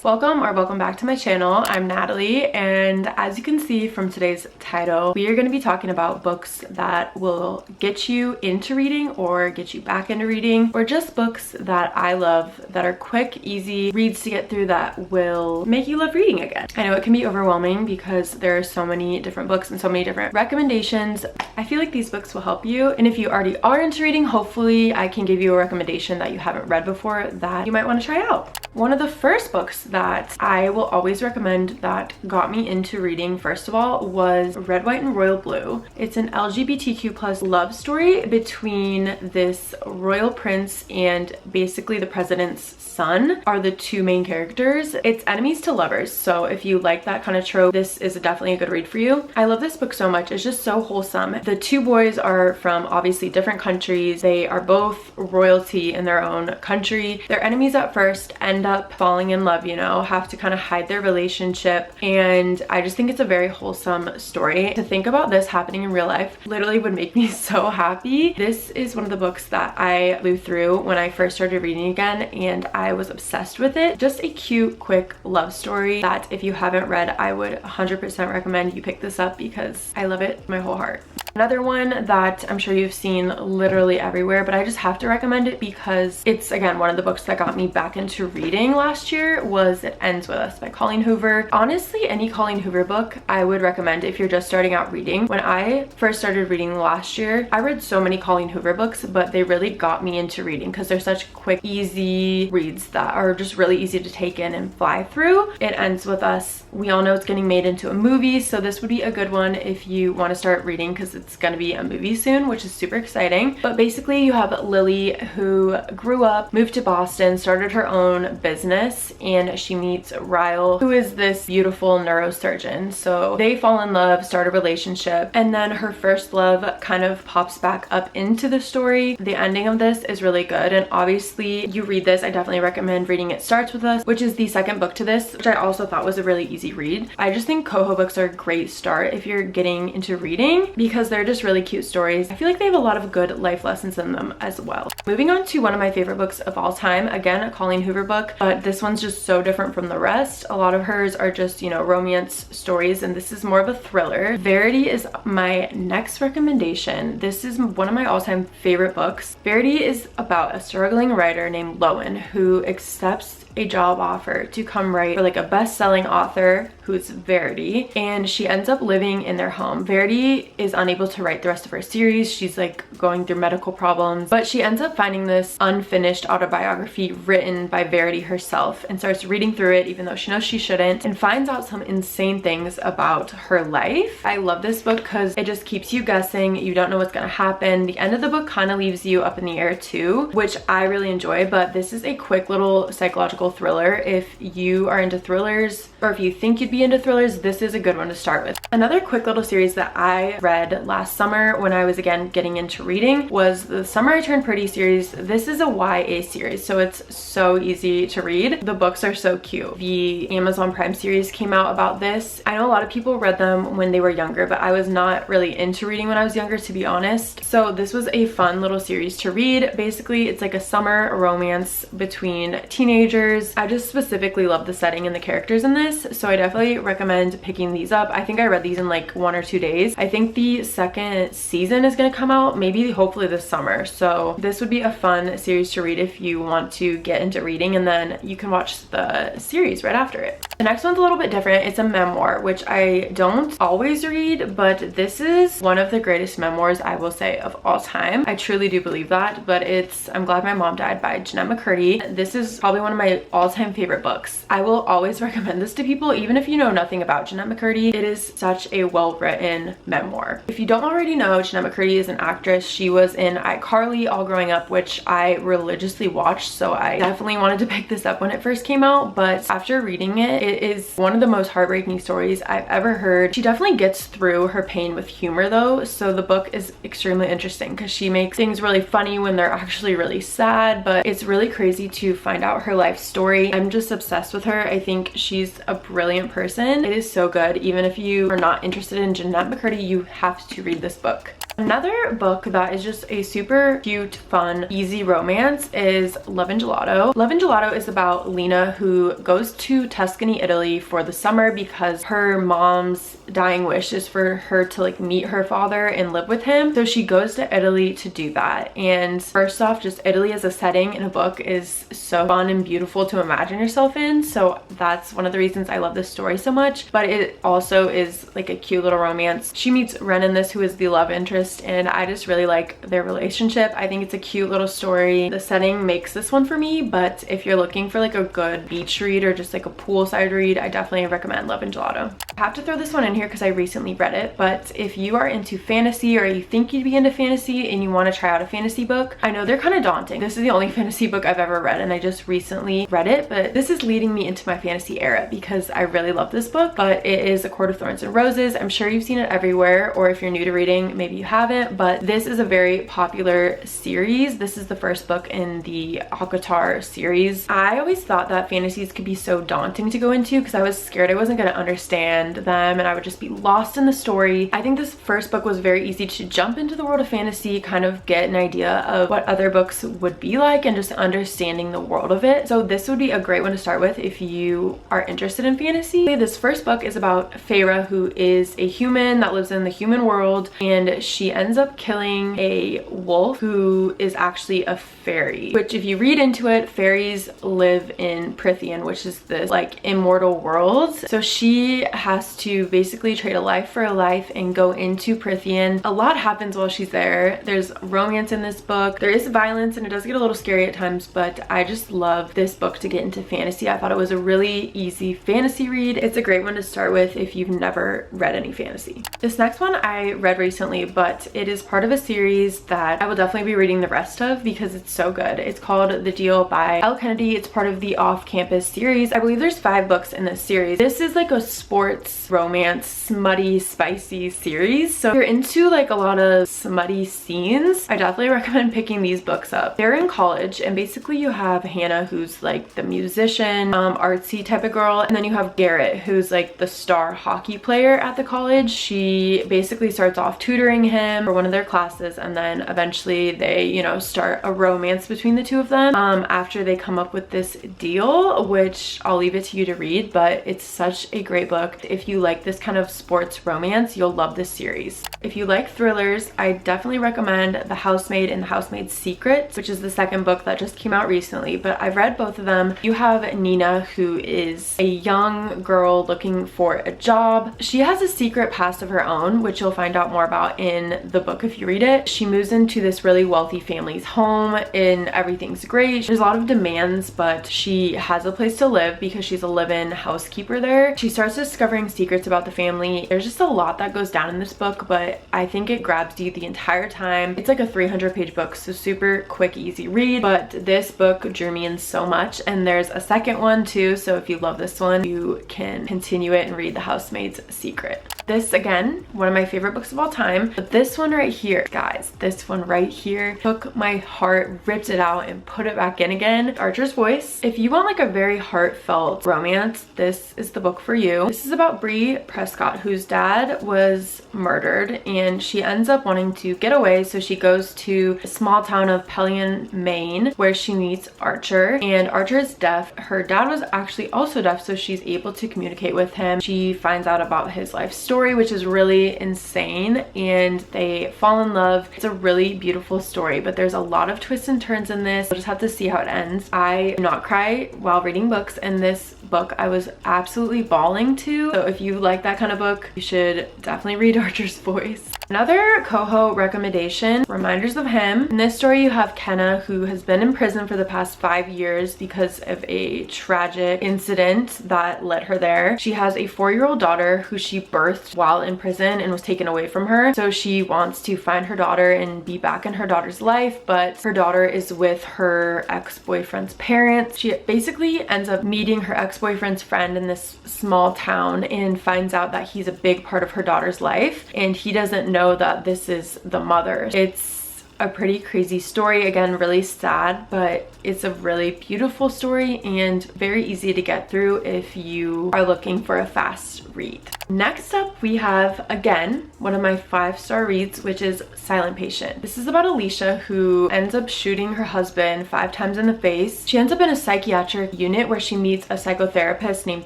Welcome back to my channel. I'm Natalie, and as you can see from today's title, we are going to be talking about books that will get you into reading or get you back into reading, or just books that I love that are quick, easy reads to get through that will make you love reading again. I know it can be overwhelming because there are so many different books and so many different recommendations. I feel like these books will help you, and if you already are into reading, hopefully I can give you a recommendation that you haven't read before that you might want to try out. One of the first books that I will always recommend that got me into reading, first of all, was Red, White, and Royal Blue. It's an LGBTQ plus love story between this royal prince and basically the president's son are the two main characters. It's enemies to lovers, so if you like that kind of trope, this is definitely a good read for you. I love this book so much. It's just so wholesome. The two boys are from obviously different countries. They are both royalty in their own country. They're enemies at first, end up falling in love, you know, have to kind of hide their relationship, and I just think it's a very wholesome story. To think about this happening in real life literally would make me so happy. This is one of the books that I blew through when I first started reading again, and I was obsessed with it. Just a cute, quick love story that if you haven't read, I would 100% recommend you pick this up because I love it with my whole heart. Another one that I'm sure you've seen literally everywhere, but I just have to recommend it because it's, again, one of the books that got me back into reading last year, was It Ends With Us by Colleen Hoover. Honestly, any Colleen Hoover book I would recommend if you're just starting out reading. When I first started reading last year, I read so many Colleen Hoover books, but they really got me into reading because they're such quick, easy reads that are just really easy to take in and fly through. It Ends With Us, we all know it's getting made into a movie, so this would be a good one if you want to start reading because it's going to be a movie soon, which is super exciting. But basically you have Lily, who grew up, moved to Boston, started her own business, and she meets Ryle, who is this beautiful neurosurgeon. So they fall in love, start a relationship, and then her first love kind of pops back up into the story. The ending of this is really good, and obviously you read this, I definitely recommend reading It Starts With Us, which is the second book to this, which I also thought was a really easy read. I just think Coho books are a great start if you're getting into reading because they're just really cute stories. I feel like they have a lot of good life lessons in them as well. Moving on to one of my favorite books of all time, again a Colleen Hoover book, but this one's just so different from the rest. A lot of hers are just, you know, romance stories, and this is more of a thriller. Verity is my next recommendation. This is one of my all-time favorite books. Verity is about a struggling writer named Lovin who accepts a job offer to come write for like a best-selling author who's Verity, and she ends up living in their home. Verity is unable to write the rest of her series. She's like going through medical problems, but she ends up finding this unfinished autobiography written by Verity herself and starts reading through it even though she knows she shouldn't, and finds out some insane things about her life. I love this book because it just keeps you guessing. You don't know what's gonna happen. The end of the book kind of leaves you up in the air too, which I really enjoy, but this is a quick little psychological thriller. If you are into thrillers, or if you think you'd be into thrillers, this is a good one to start with. Another quick little series that I read last summer when I was again getting into reading was the Summer I Turned Pretty series. This is a YA series, so it's so easy to read. The books are so cute. The Amazon Prime series came out about this. I know a lot of people read them when they were younger, but I was not really into reading when I was younger, to be honest. So this was a fun little series to read. Basically, it's like a summer romance between teenagers. I just specifically love the setting and the characters in this, so I definitely recommend picking these up. I think I read these in like 1 or 2 days. I think the second season is going to come out maybe hopefully this summer, so this would be a fun series to read if you want to get into reading, and then you can watch the series right after it. The next one's a little bit different. It's a memoir, which I don't always read, but this is one of the greatest memoirs I will say of all time. I truly do believe that, but it's I'm Glad My Mom Died by Jeanette McCurdy. This is probably one of my all-time favorite books. I will always recommend this to people even if you know nothing about Jeanette McCurdy. It is such a well-written memoir. If you don't already know, Jeanette McCurdy is an actress. She was in iCarly all growing up, which I religiously watched, so I definitely wanted to pick this up when it first came out, but after reading it, it is one of the most heartbreaking stories I've ever heard. She definitely gets through her pain with humor though, so the book is extremely interesting because she makes things really funny when they're actually really sad, but it's really crazy to find out her life story. I'm just obsessed with her. I think she's a brilliant person. It is so good. Even if you are not interested in Jeanette McCurdy, you have to read this book. Another book that is just a super cute, fun, easy romance is Lovin Gelato. Lovin Gelato is about Lena, who goes to Tuscany, Italy for the summer because her mom's dying wish is for her to like meet her father and live with him. So she goes to Italy to do that. And first off, just Italy as a setting in a book is so fun and beautiful to imagine yourself in. So that's one of the reasons I love this story so much. But it also is like a cute little romance. She meets Ren in this, who is the love interest, and I just really like their relationship. I think it's a cute little story. The setting makes this one for me, but if you're looking for like a good beach read or just like a poolside read, I definitely recommend Lovin Gelato. I have to throw this one in here because I recently read it, but if you are into fantasy or you think you'd be into fantasy and you want to try out a fantasy book, I know they're kind of daunting. This is the only fantasy book I've ever read and I just recently read it, but this is leading me into my fantasy era because I really love this book. But it is A Court of Thorns and Roses. I'm sure you've seen it everywhere, or if you're new to reading, maybe you haven't, but this is a very popular series. This is the first book in the xoxo series. I always thought that fantasies could be so daunting to go into because I was scared I wasn't going to understand them and I would just be lost in the story. I think this first book was very easy to jump into the world of fantasy, kind of get an idea of what other books would be like and just understanding the world of it. So this would be a great one to start with if you are interested in fantasy. This first book is about Feyre, who is a human that lives in the human world, and she ends up killing a wolf who is actually a fairy, which if you read into it, fairies live in Prythian, which is this like immortal world. So she has to basically trade a life for a life and go into Prythian. A lot happens while she's there. There's romance in this book. There is violence and it does get a little scary at times, but I just love this book to get into fantasy. I thought it was a really easy fantasy read. It's a great one to start with if you've never read any fantasy. This next one I read recently, but it is part of a series that I will definitely be reading the rest of because it's so good. It's called The Deal by Elle Kennedy. It's part of the Off-Campus series. I believe there's 5 books in this series. This is like a sports, romance, smutty, spicy series. So if you're into like a lot of smutty scenes, I definitely recommend picking these books up. They're in college and basically you have Hannah, who's like the musician, artsy type of girl, and then you have Garrett, who's like the star hockey player at the college. She basically starts off tutoring him for one of their classes and then eventually they, you know, start a romance between the two of them after they come up with this deal, which I'll leave it to you to read, but it's such a great book. If you like this kind of sports romance, you'll love this series. If you like thrillers, I definitely recommend The Housemaid and The Housemaid Secrets, which is the second book that just came out recently, but I've read both of them. You have Nina, who is a young girl looking for a job. She has a secret past of her own, which you'll find out more about in the book if you read it. She moves into this really wealthy family's home and everything's great. There's a lot of demands, but she has a place to live because she's a live-in housekeeper there. She starts discovering secrets about the family. There's just a lot that goes down in this book, but I think it grabs you the entire time. It's like a 300-page book, so super quick, easy read, but this book drew me in so much. And there's a second one too, so if you love this one, you can continue it and read The Housemaid's Secret. This, again, one of my favorite books of all time, but this one right here, guys, this one right here took my heart, ripped it out and put it back in again. Archer's Voice. If you want like a very heartfelt romance, this is the book for you. This is about Bree Prescott, whose dad was murdered and she ends up wanting to get away, so she goes to a small town of Pelion, Maine, where she meets Archer, and Archer is deaf. Her dad was actually also deaf, so she's able to communicate with him. She finds out about his life story, which is really insane, and they fall in love. It's a really beautiful story, but there's a lot of twists and turns in this. We'll just have to see how it ends. I do not cry while reading books, and this book I was absolutely bawling to. So if you like that kind of book, you should definitely read Archer's Voice. Another coho recommendation, Reminders of Him. In this story you have Kenna, who has been in prison for the past 5 years because of a tragic incident that led her there. She has a 4-year-old daughter who she birthed while in prison and was taken away from her. So she wants to find her daughter and be back in her daughter's life, but her daughter is with her ex-boyfriend's parents. She basically ends up meeting her ex-boyfriend's friend in this small town and finds out that he's a big part of her daughter's life, and he doesn't know that this is the mother. It's a pretty crazy story. Again, really sad, but it's a really beautiful story and very easy to get through if you are looking for a fast read. Next up, we have, again, one of my 5-star reads, which is Silent Patient. This is about Alicia, who ends up shooting her husband 5 times in the face. She ends up in a psychiatric unit where she meets a psychotherapist named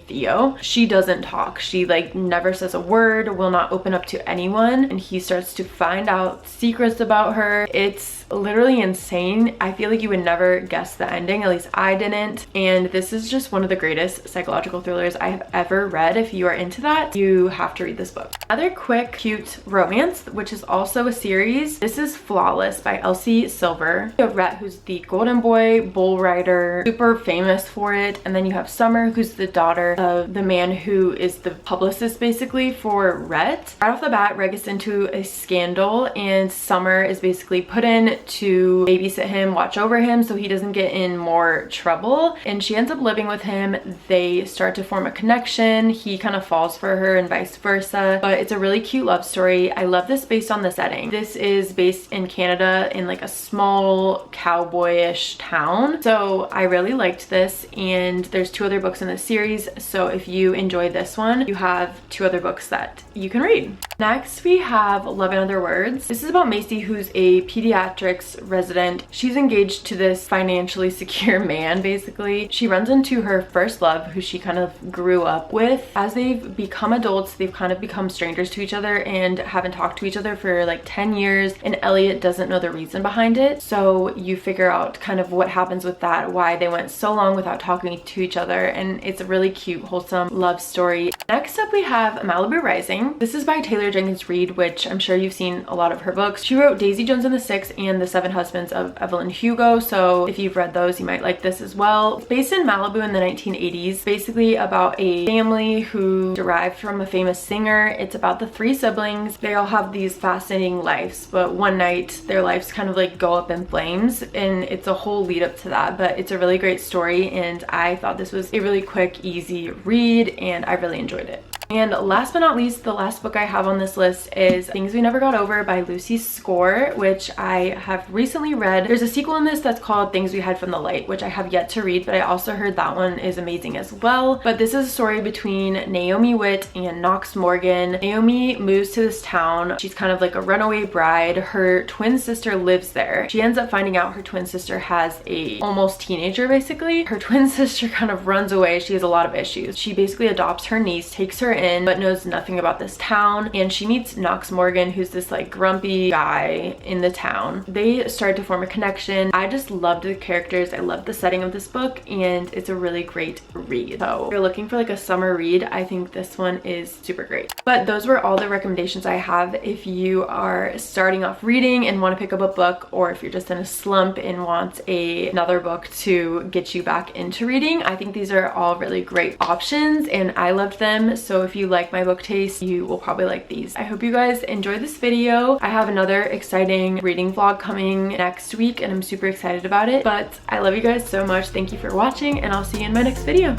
Theo. She doesn't talk. She like never says a word, will not open up to anyone, and he starts to find out secrets about her. It's literally insane. I feel like you would never guess the ending, at least I didn't, and this is just one of the greatest psychological thrillers I have ever read. If you are into that, you have to read this book. Another quick, cute romance, which is also a series. This is Flawless by Elsie Silver. You have Rhett, who's the golden boy bull rider, super famous for it, and then you have Summer, who's the daughter of the man who is the publicist basically for Rhett. Right off the bat, Rhett gets into a scandal, and Summer is basically put in to babysit him, watch over him so he doesn't get in more trouble, and she ends up living with him. They start to form a connection. He kind of falls for her and vice versa, but it's a really cute love story. I love this based on the setting. This is based in Canada in like a small cowboyish town, so I really liked this, and there's 2 other books in this series, so if you enjoy this one, you have 2 other books that you can read. Next, we have Love in Other Words. This is about Macy, who's a pediatrics resident. She's engaged to this financially secure man, basically. She runs into her first love, who she kind of grew up with. As they've become adults, they've kind of become strangers to each other and haven't talked to each other for like 10 years, and Elliot doesn't know the reason behind it. So you figure out kind of what happens with that, why they went so long without talking to each other, and it's a really cute, wholesome love story. Next up, we have Malibu Rising. This is by Taylor Jenkins Reid, which I'm sure you've seen a lot of her books. She wrote Daisy Jones and the Six and The 7 Husbands of Evelyn Hugo, so if you've read those, you might like this as well. It's based in Malibu in the 1980s, basically about a family who derived from a famous singer. It's about the 3 siblings. They all have these fascinating lives, but one night their lives kind of like go up in flames, and it's a whole lead up to that, but it's a really great story, and I thought this was a really quick, easy read, and I really enjoyed it. And last but not least, the last book I have on this list is Things We Never Got Over by Lucy Score, which I have recently read. There's a sequel in this that's called Things We Hide from the Light, which I have yet to read, but I also heard that one is amazing as well. But this is a story between Naomi Witt and Knox Morgan. Naomi moves to this town. She's kind of like a runaway bride. Her twin sister lives there. She ends up finding out her twin sister has a almost teenager, basically. Her twin sister kind of runs away. She has a lot of issues. She basically adopts her niece, takes her in, but knows nothing about this town, and she meets Knox Morgan, who's this like grumpy guy in the town. They start to form a connection. I just loved the characters. I loved the setting of this book, and it's a really great read. So if you're looking for like a summer read, I think this one is super great. But those were all the recommendations I have if you are starting off reading and want to pick up a book, or if you're just in a slump and want another book to get you back into reading. I think these are all really great options, and I loved them. So if you like my book taste, you will probably like these. I hope you guys enjoyed this video. I have another exciting reading vlog coming next week, and I'm super excited about it. But I love you guys so much. Thank you for watching, and I'll see you in my next video.